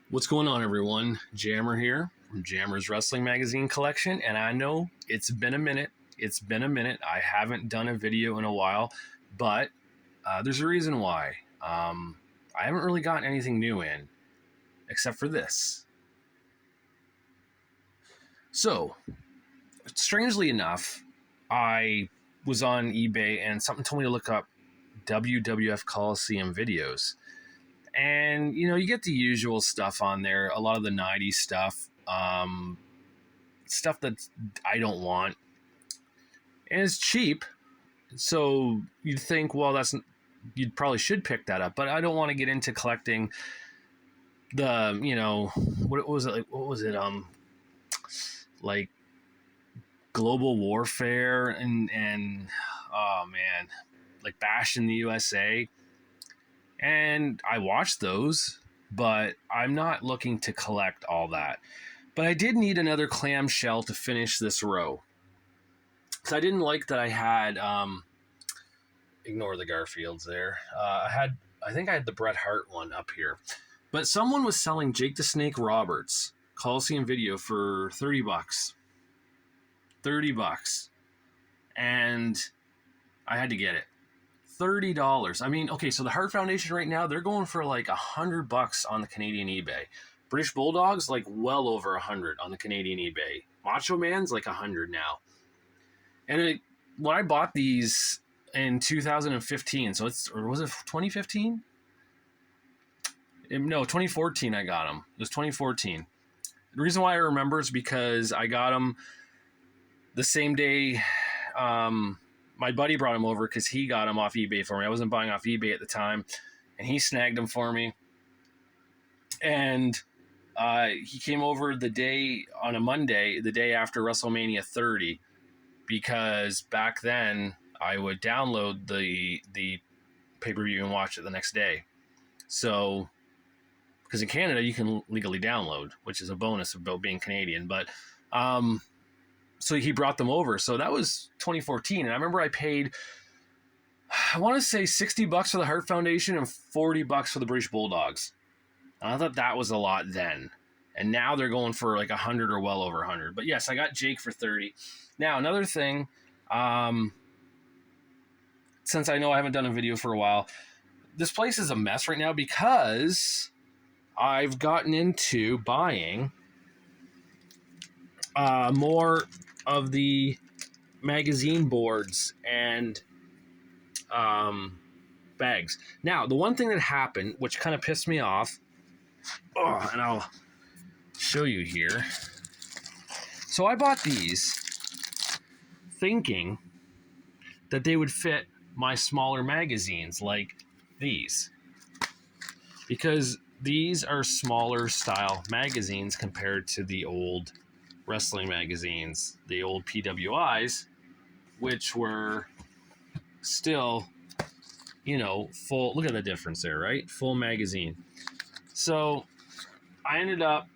What's going on, everyone? Jammer here from Jammer's Wrestling Magazine Collection, and I know it's been a minute. I haven't done a video in a while, but there's a reason why. I haven't really gotten anything new in, except for this. So, strangely enough, I was on eBay and something told me to look up WWF Coliseum videos. And, you get the usual stuff on there, a lot of the 90s stuff, stuff that I don't want. And it's cheap. So you'd think, well, you probably should pick that up. But I don't want to get into collecting the, what was it? What was it? Like Global Warfare and oh man, like Bash in the USA. And I watched those, but I'm not looking to collect all that. But I did need another clamshell to finish this row. So I didn't like that I had, ignore the Garfields there. I think I had the Bret Hart one up here. But someone was selling Jake the Snake Roberts Coliseum video for $30. $30. And I had to get it. $30. I mean, okay, so the Hart Foundation right now, they're going for like $100 on the Canadian eBay. British Bulldogs, like well over 100 on the Canadian eBay. Macho Man's like 100 now. And when I bought these in 2015, or was it 2015? No, 2014 I got them. It was 2014. The reason why I remember is because I got them the same day. My buddy brought him over because he got him off eBay for me. I wasn't buying off eBay at the time, and he snagged him for me. And he came over on a Monday, the day after WrestleMania 30, because back then I would download the pay-per-view and watch it the next day. So, because in Canada you can legally download, which is a bonus about being Canadian, but so he brought them over. So that was 2014. And I remember I paid, I want to say $60 for the Hart Foundation and $40 for the British Bulldogs. And I thought that was a lot then. And now they're going for like 100 or well over 100. But yes, I got Jake for 30. Now, another thing, since I know I haven't done a video for a while, this place is a mess right now because I've gotten into buying more of the magazine boards and bags. Now, the one thing that happened, which kind of pissed me off, and I'll show you here. So I bought these thinking that they would fit my smaller magazines like these, because these are smaller style magazines compared to the old wrestling magazines, the old PWIs, which were still, full. Look at the difference there, right? Full magazine. So I ended up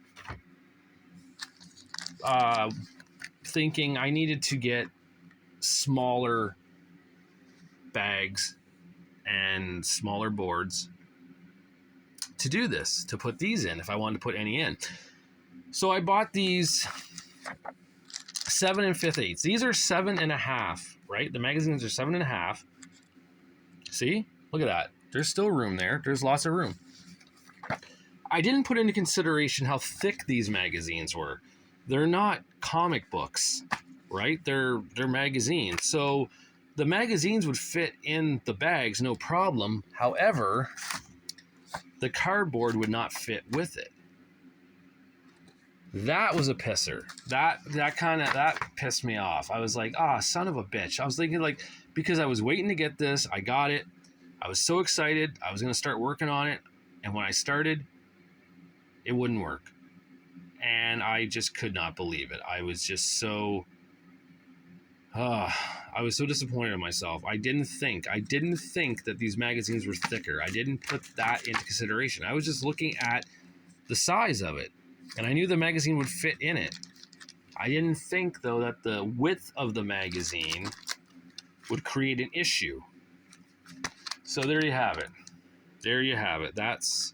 thinking I needed to get smaller bags and smaller boards to do this, to put these in if I wanted to put any in. So I bought these 7 5/8. These are 7.5, right? The magazines are 7.5. See? Look at that. There's still room there. There's lots of room. I didn't put into consideration how thick these magazines were. They're not comic books, right? They're magazines. So the magazines would fit in the bags, no problem. However, the cardboard would not fit with it. That was a pisser. That pissed me off. I was like, son of a bitch. I was thinking, like, because I was waiting to get this, I got it. I was so excited. I was going to start working on it. And when I started, it wouldn't work. And I just could not believe it. I was just so... I was so disappointed in myself. I didn't think that these magazines were thicker. I didn't put that into consideration. I was just looking at the size of it. And I knew the magazine would fit in it. I didn't think, though, that the width of the magazine would create an issue. So there you have it. That's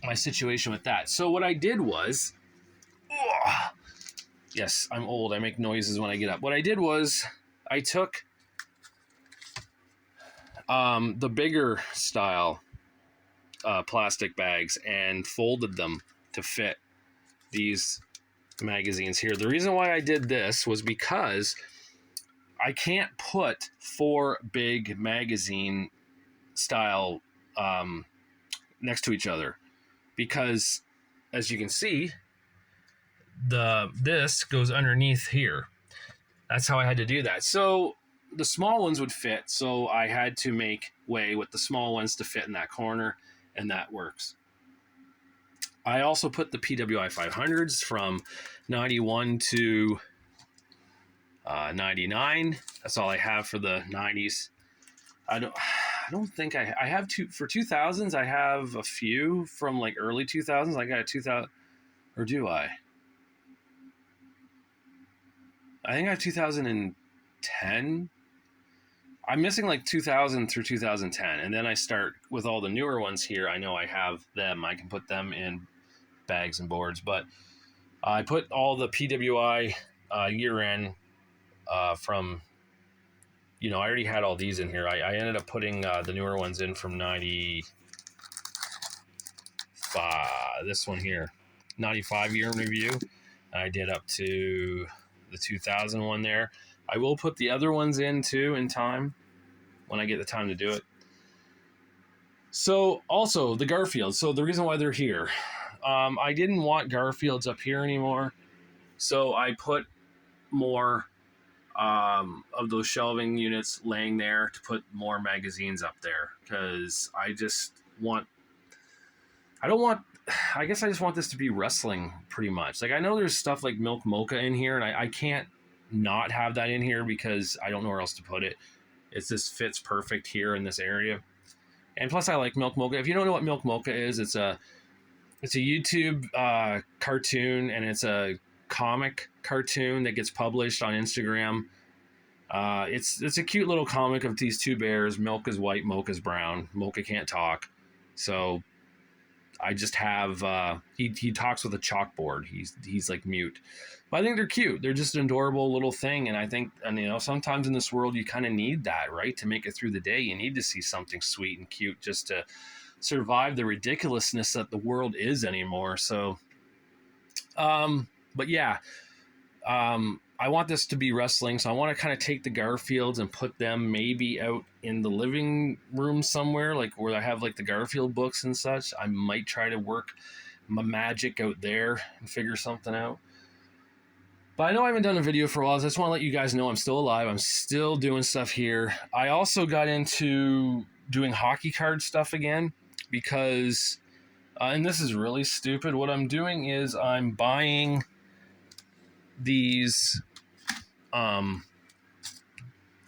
my situation with that. So what I did was, yes, I'm old. I make noises when I get up. What I did was I took the bigger style plastic bags and folded them to fit these magazines here. The reason why I did this was because I can't put 4 big magazine style next to each other, because as you can see, this goes underneath here. That's how I had to do that. So the small ones would fit, so I had to make way with the small ones to fit in that corner, and that works. I also put the PWI 500s from 91 to 99. That's all I have for the 90s. I don't think I have two for 2000s. I have a few from like early 2000s. I got a 2000, or do I? I think I have 2010. I'm missing like 2000 through 2010, and then I start with all the newer ones here. I know I have them. I can put them in bags and boards, but I put all the PWI year end from, I already had all these in here. I ended up putting the newer ones in from 95. This one here, 95 year in review. And I did up to the 2000 one there. I will put the other ones in too in time when I get the time to do it. So also the Garfield. So the reason why they're here, I didn't want Garfields up here anymore. So I put more of those shelving units laying there to put more magazines up there, because I just just want this to be wrestling pretty much. Like, I know there's stuff like Milk Mocha in here, and I can't not have that in here because I don't know where else to put it. It just fits perfect here in this area. And plus I like Milk Mocha. If you don't know what Milk Mocha is, it's a YouTube cartoon, and it's a comic cartoon that gets published on Instagram. It's a cute little comic of these two bears. Milk is white, Mocha's brown. Mocha can't talk, so I just have he talks with a chalkboard. He's like mute, but I think they're cute. They're just an adorable little thing, and I think, and sometimes in this world you kind of need that, right? To make it through the day, you need to see something sweet and cute just to survive the ridiculousness that the world is anymore. So, but yeah, I want this to be wrestling, so I want to kind of take the Garfields and put them maybe out in the living room somewhere, like where I have like the Garfield books and such. I might try to work my magic out there and figure something out. But I know I haven't done a video for a while, so I just want to let you guys know I'm still alive. I'm still doing stuff here. I also got into doing hockey card stuff again because, and this is really stupid, what I'm doing is I'm buying these, I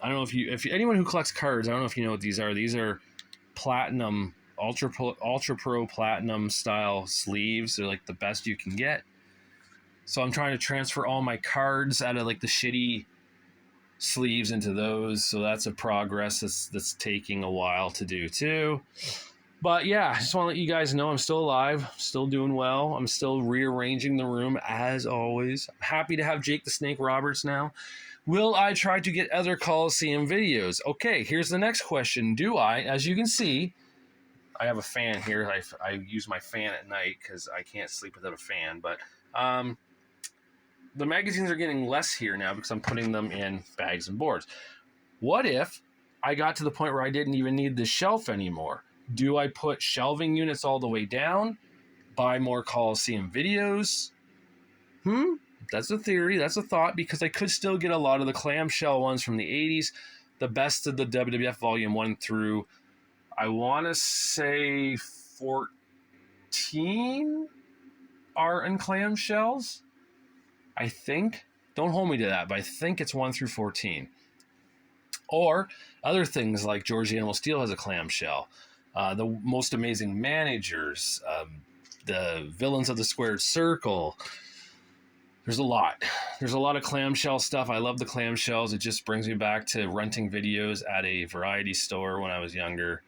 don't know if anyone who collects cards, I don't know if you know what these are. These are platinum, ultra pro platinum style sleeves. They're like the best you can get. So I'm trying to transfer all my cards out of like the shitty sleeves into those. So that's a progress that's taking a while to do too. But yeah, I just want to let you guys know I'm still alive, still doing well. I'm still rearranging the room as always. I'm happy to have Jake the Snake Roberts now. Will I try to get other Coliseum videos? Okay, here's the next question. Do I? As you can see, I have a fan here. I use my fan at night because I can't sleep without a fan. But the magazines are getting less here now because I'm putting them in bags and boards. What if I got to the point where I didn't even need this shelf anymore? Do I put shelving units all the way down? Buy more Coliseum videos? That's a theory. That's a thought, because I could still get a lot of the clamshell ones from the 80s. The best of the WWF Volume 1 through, I want to say 14 are in clamshells. I think. Don't hold me to that, but I think it's 1 through 14. Or other things like George the Animal Steel has a clamshell. The Most Amazing Managers, the Villains of the Squared Circle. There's a lot. There's a lot of clamshell stuff. I love the clamshells. It just brings me back to renting videos at a variety store when I was younger.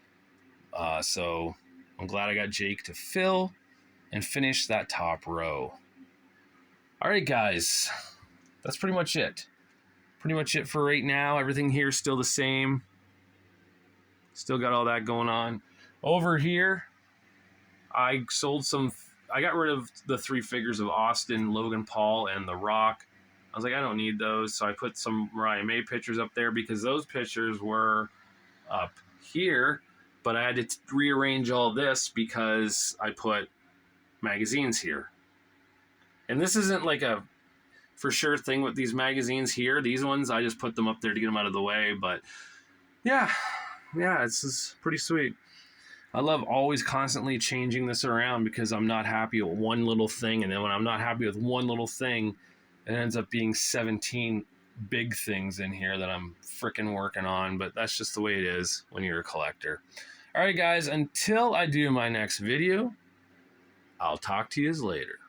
So I'm glad I got Jake to fill and finish that top row. All right, guys, that's pretty much it. Pretty much it for right now. Everything here is still the same. Still got all that going on. Over here, I got rid of the 3 figures of Austin, Logan Paul, and The Rock. I was like, I don't need those. So I put some Mariah May pictures up there because those pictures were up here. But I had to rearrange all this because I put magazines here. And this isn't like a for sure thing with these magazines here. These ones, I just put them up there to get them out of the way. But yeah, this is pretty sweet. I love always constantly changing this around because I'm not happy with one little thing. And then when I'm not happy with one little thing, it ends up being 17 big things in here that I'm freaking working on. But that's just the way it is when you're a collector. All right, guys, until I do my next video, I'll talk to you later.